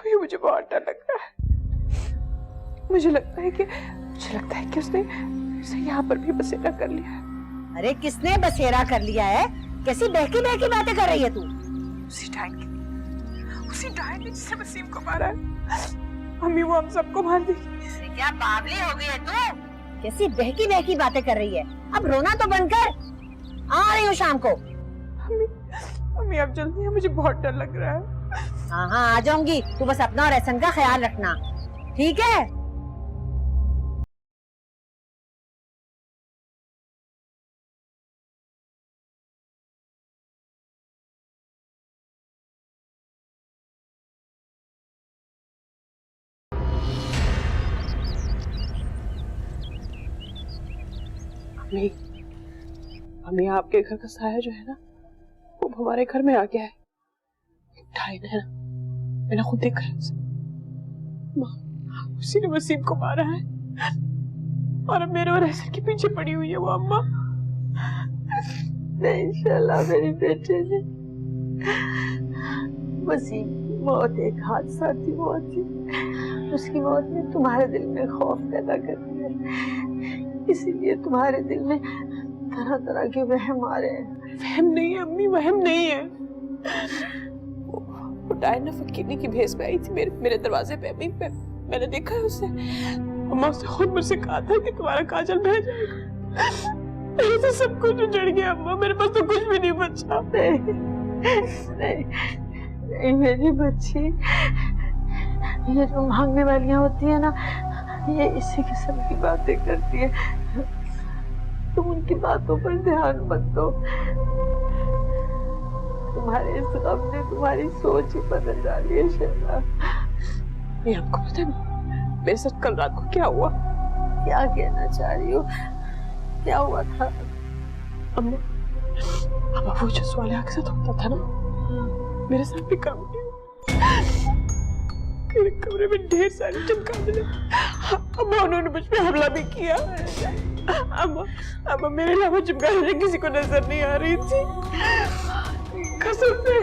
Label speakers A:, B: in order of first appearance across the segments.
A: अभी मुझे बहुत डर लग रहा है। मुझे लगता है कि उसने यहाँ पर भी बसेरा कर लिया है।
B: अरे किसने बसेरा कर लिया है? कैसी बहकी बहकी बातें कर रही है तू?
A: उसी डायन ने जिससे वसीम को मारा है। मम्मी वो हम सबको मार देगी।
B: क्या बावली हो गई है तू? कैसी बहकी बहकी बातें कर रही है? अब रोना तो बंद कर। आ रही हूँ शाम को।
A: मम्मी अब जल्दी है, मुझे बहुत डर लग रहा है।
B: हाँ हाँ आ जाऊंगी, तू बस अपना और एहसन का ख्याल रखना, ठीक है?
A: मम्मी आपके घर का साया जो है ना, वो हमारे घर में आ गया है। डायन है ना, मैंने खुद देखा है उसे। उसी ने वसीम को मारा है और अब मेरे और ऐसे के पीछे पड़ी हुई है वो अम्मा।
C: नहीं इंशाल्लाह मेरी बेटे ने, वसीम की मौत एक हादसा थी, मौत थी। उसकी मौत ने तुम्हारे दिल में खौफ पैदा कर दिया, इसीलिए तुम्हारे दिल में तरह तरह के वहम आ रहे हैं।
A: वहम नहीं है अम्मी, वहम नहीं है। वो डायन फकीरनी की भेस में आई थी मेरे दरवाजे पे। अम्मी मैंने देखा है उसे। अम्मा उसने खुद मुझसे कहा था कि तुम्हारा काजल बह जाएगा। मेरे तो सब कुछ उजड़ गया अम्मा, मेरे पास तो कुछ भी नहीं बचा।
C: नहीं मेरी बच्ची, ये जो मांगने वालियां होती है ना, ये इसी किस्म की बातें करती है। तुम उनकी बातों पर ध्यान मत दो। तुम्हारे इस गम ने तुम्हारी सोच ही बदल डाली है शहला।
A: ये आपको पता है मेरे साथ कल रात को क्या हुआ?
C: क्या कहना चाह रही हो? क्या हुआ था?
A: अम्मा वो जो सवाल के साथ होता था ना, मेरे साथ भी कल हुआ। मेरे कमरे में ढेर सारी चमगादड़। अम्मा उन्होंने मुझ पे हमला भी किया। अम्मा मेरे अलावा चमगादड़ किसी को नजर नहीं आ रही थी। कसम से।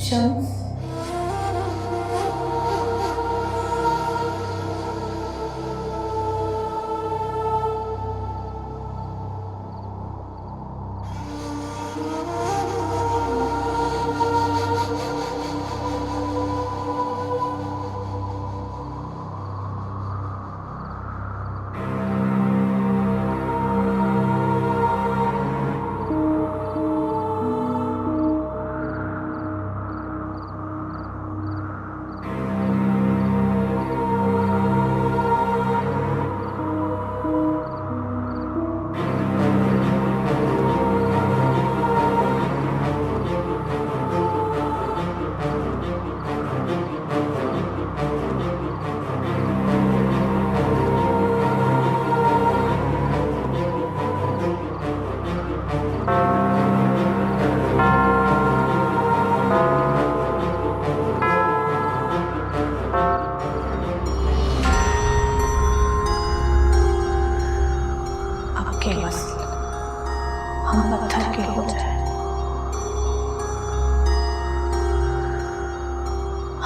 D: शम्स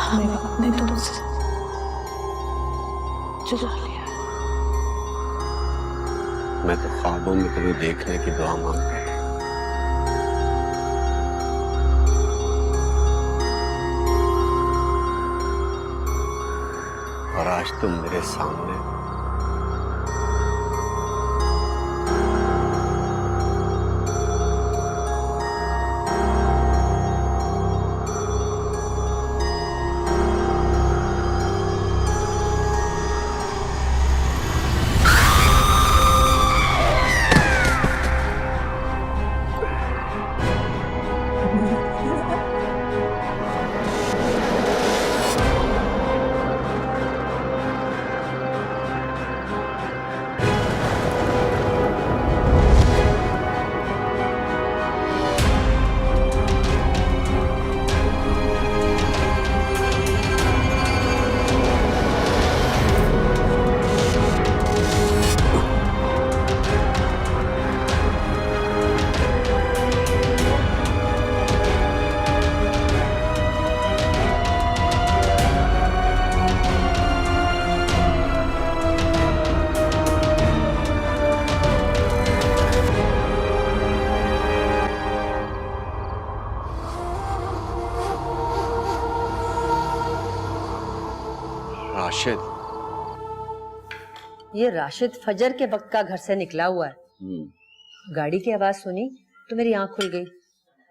A: नहीं तो मुझसे चुरा लिया।
D: मैं तो ख्वाबों में कभी देखने की दुआ मांगता हूँ, और आज तुम मेरे सामने। राशिद,
B: ये राशिद फजर के वक्त का घर से निकला हुआ है। गाड़ी की आवाज सुनी तो मेरी आंख खुल गई।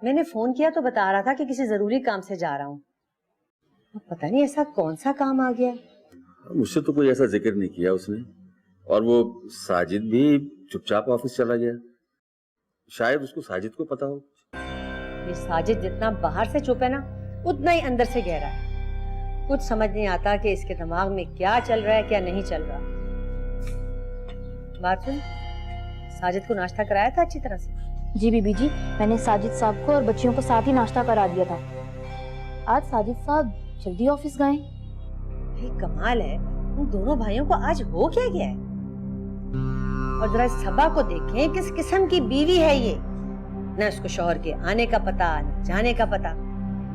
B: मैंने फोन किया तो बता रहा था कि किसी जरूरी काम से जा रहा हूँ। पता नहीं ऐसा कौन सा काम आ गया।
E: मुझसे तो कोई ऐसा जिक्र नहीं किया उसने, और वो साजिद भी चुपचाप ऑफिस चला गया। शायद उसको साजिद को पता हो।
B: ये साजिद जितना बाहर से चुप है ना, उतना ही अंदर से गहरा है। कुछ समझ नहीं आता कि इसके दिमाग में क्या चल रहा है क्या नहीं चल रहा। बात सुन, साजिद को नाश्ता कराया था अच्छी तरह से?
F: जी बीबी जी, मैंने साजिद साहब को और बच्चियों को साथ ही नाश्ता करा दिया था। आज साजिद साहब जल्दी ऑफिस गए।
B: कमाल है, उन दोनों भाइयों को आज हो क्या गया है। और जरा इस सबा को देखें, किस किस्म की बीवी है ये। न उसको शौहर के आने का पता, न जाने का पता।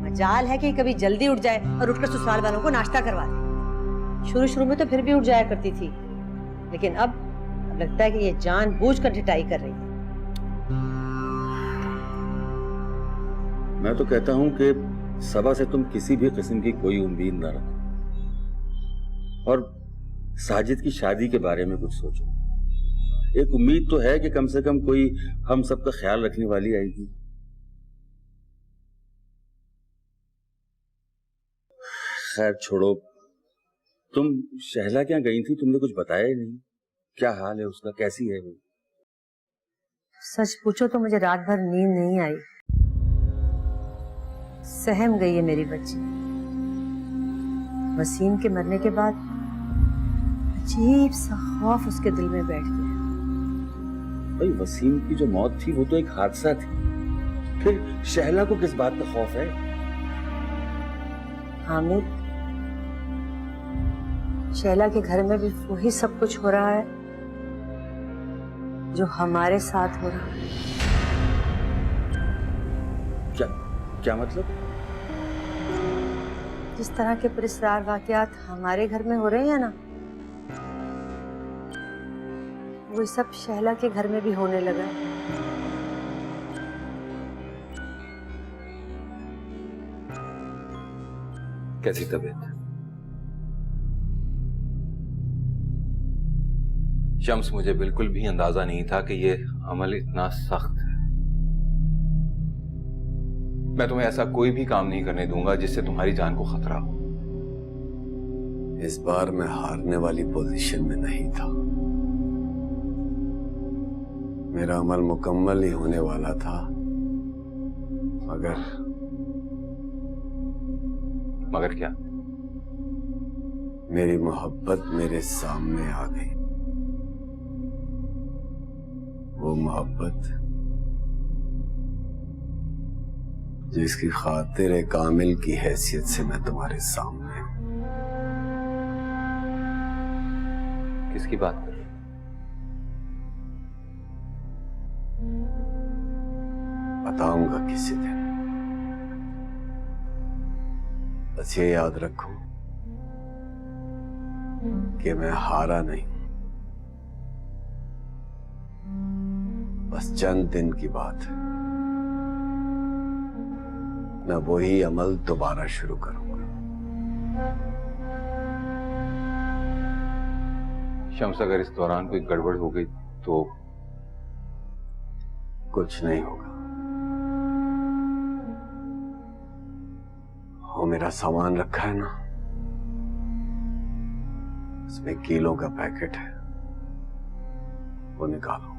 B: मजाल है कि कभी जल्दी उठ जाए और उठकर ससुराल वालों को नाश्ता करवा दे। शुरू में तो फिर भी उठ जाया करती थी, लेकिन अब लगता है कि ये जानबूझकर ढिठाई कर रही है।
E: मैं तो कहता हूँ कि सबा से तुम किसी भी किस्म की कोई उम्मीद न रखो, और साजिद की शादी के बारे में कुछ सोचो। एक उम्मीद तो है कि कम से कम कोई हम सबका ख्याल रखने वाली आएगी। खैर छोड़ो, तुम शहला क्या गई थी? तुमने कुछ बताया ही नहीं। क्या हाल है उसका, कैसी है वो?
B: सच पूछो तो मुझे रात भर नींद नहीं आई। सहम गई है मेरी बच्ची। वसीम के मरने के बाद अजीब सा खौफ उसके दिल में बैठ गया।
E: भाई, वसीम की जो मौत थी वो तो एक हादसा थी, फिर शहला को किस बात का खौफ है?
B: हामिद, शैला के घर में भी वही सब कुछ हो रहा है जो हमारे साथ हो रहा है।
E: क्या मतलब?
B: जिस तरह के पुरस्कार वाकयात हमारे घर में हो रहे हैं ना, वो सब शैला के घर में भी होने लगा है।
E: कैसी तबीयत?
G: शम्स, मुझे बिल्कुल भी अंदाजा नहीं था कि ये अमल इतना सख्त है। मैं तुम्हें ऐसा कोई भी काम नहीं करने दूंगा जिससे तुम्हारी जान को खतरा हो।
D: इस बार मैं हारने वाली पोजीशन में नहीं था। मेरा अमल मुकम्मल ही होने वाला था,
G: मगर क्या?
D: मेरी मोहब्बत मेरे सामने आ गई। वो मोहब्बत जिसकी खातिर कामिल की हैसियत से मैं तुम्हारे सामने हूं।
G: किसकी बात कर रहे हो?
D: बताऊंगा किसी दिन। बस ये याद रखो कि मैं हारा नहीं, बस चंद दिन की बात है, मैं वही अमल दोबारा शुरू करूंगा।
G: शम्स, अगर इस दौरान कोई गड़बड़ हो गई तो?
D: कुछ नहीं होगा। वो मेरा सामान रखा है ना, उसमें किलो का पैकेट है, वो निकालो।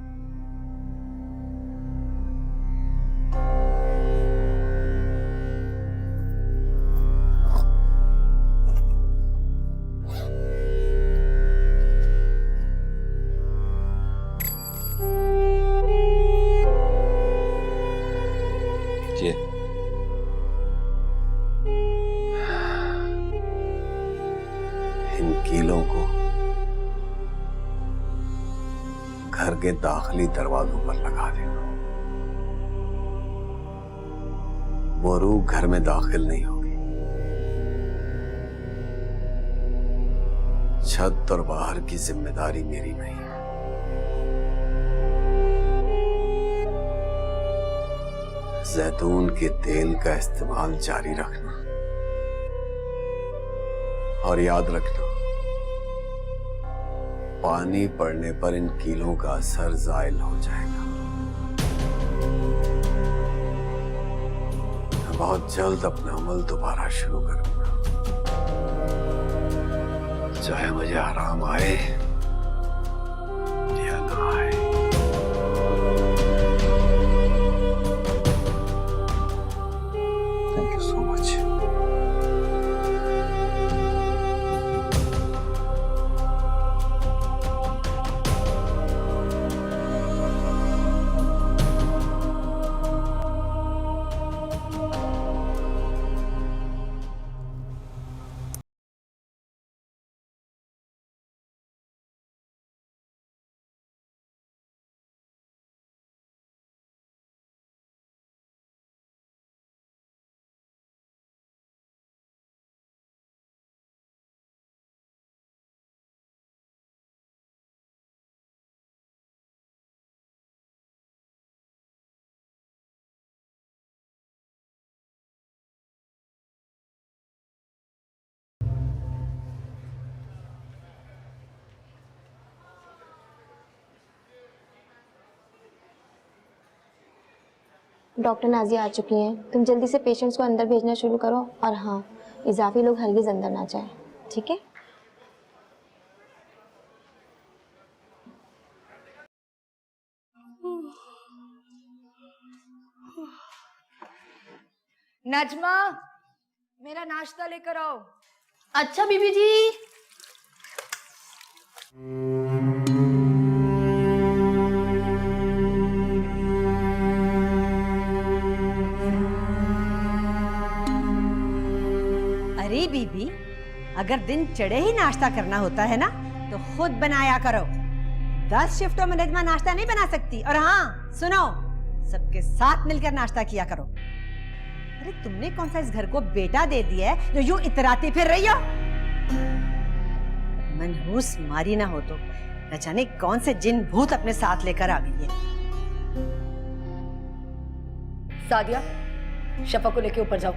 D: इन कीलों को घर के दाखिली दरवाजों पर लगा देना। वो रूह घर में दाखिल नहीं होगी। छत और बाहर की जिम्मेदारी मेरी नहीं है। जैतून के तेल का इस्तेमाल जारी रखना और याद रखना, पानी पड़ने पर इन कीलों का असर ज़ाइल हो जाएगा। मैं बहुत जल्द अपना अमल दोबारा शुरू करूंगा, चाहे मुझे आराम आए या ना आए। Thank you so much.
F: Doctor Nazia आ चुकी हैं। तुम जल्दी से पेशेंट्स को अंदर भेजना शुरू करो, और हाँ, इजाफी लोग हरगिज अंदर ना जाएं, ठीक है?
H: नजमा, मेरा नाश्ता लेकर आओ।
F: अच्छा बीबी जी।
B: अरे बीबी, अगर दिन चढ़े ही नाश्ता करना होता है ना तो खुद बनाया करो। 10 शिफ्टों में नजमा नाश्ता नहीं बना सकती। और हाँ सुनो, सबके साथ मिलकर नाश्ता किया करो। अरे तुमने कौन सा इस घर को बेटा दे दिया है जो यूं इतराती फिर रही हो? मनहूस मारी ना हो तो न जाने कौन से जिन भूत अपने साथ लेकर आ गई है।
H: सादिया, शफा को लेके ऊपर जाओ।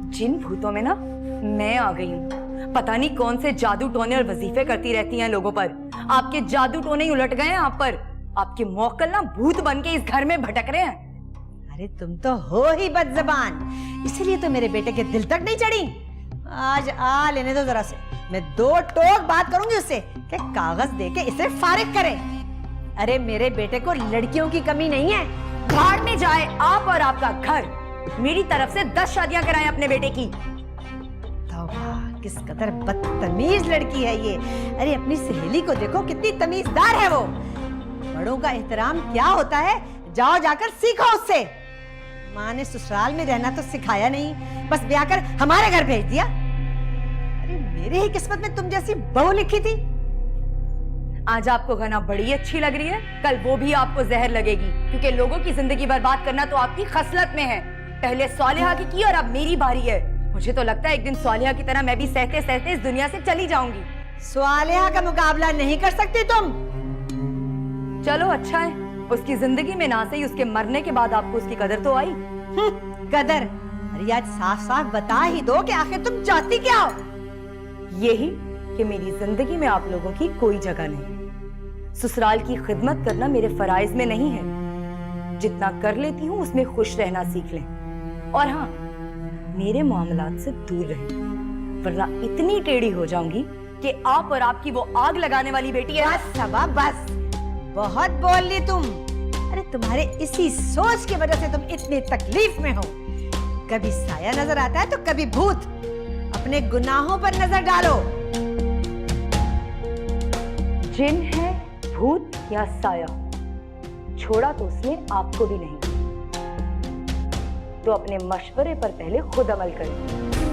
H: जिन भूतों में ना मैं आ गई हूँ। पता नहीं कौन से जादू टोने और वजीफे करती रहती हैं लोगों पर। आपके जादू टोने ही उलट गए हैं आप पर। आपके मौक्कल ना भूत बन के इस घर में भटक रहे हैं।
B: अरे तुम तो हो ही बदज़बान, इसीलिए तो मेरे बेटे के दिल तक नहीं चढ़ी। आज आ लेने दो जरा से, मैं 2 टोक बात करूंगी उससे कि कागज देके इसे फारिग करे। अरे मेरे बेटे को लड़कियों की कमी नहीं है।
H: भाड़ में जाए आप और आपका घर। मेरी तरफ से 10 शादियां कराएं अपने बेटे की।
B: तौबा, किस कदर बदतमीज लड़की है ये। अरे अपनी सहेली को देखो, कितनी तमीजदार है वो। बड़ों का एहतराम क्या होता है, जाओ जाकर सीखो उससे। माँ ने ससुराल में रहना तो सिखाया नहीं, बस ब्याह कर हमारे घर भेज दिया। अरे मेरे ही किस्मत में तुम जैसी बहू लिखी थी।
H: आज आपको घना बड़ी अच्छी लग रही है, कल वो भी आपको जहर लगेगी, क्योंकि लोगों की जिंदगी बर्बाद करना तो आपकी खसलत में है। पहले स्वालिहा की और अब मेरी बारी है। मुझे तो लगता है एक दिन स्वालिहा की तरह मैं भी सहते सहते इस दुनिया से चली जाऊंगी।
B: स्वालिहा का मुकाबला नहीं कर सकती तुम।
H: चलो अच्छा है, उसकी जिंदगी में ना सही उसके मरने के बाद आपको उसकी कदर तो आई।
B: कदर? अरे आज साफ साफ बता ही दो कि आखिर तुम चाहती क्या हो।
H: यही कि मेरी जिंदगी में आप लोगों की कोई जगह नहीं। ससुराल की खिदमत करना मेरे फराइज में नहीं है। जितना कर लेती हूँ उसमें खुश रहना सीख लें। और हाँ, मेरे मामलात से दूर रहें, वरना इतनी टेढ़ी हो जाऊंगी कि आप और आपकी वो आग लगाने वाली बेटी है।
B: बस सबा बस, बहुत बोल ली तुम। अरे तुम्हारे इसी सोच की वजह से तुम इतनी तकलीफ में हो। कभी साया नजर आता है तो कभी भूत। अपने गुनाहों पर नजर डालो।
H: जिन है, भूत या साया, छोड़ा तो उसने आपको भी नहीं। तो अपने मशवरे पर पहले खुद अमल करें।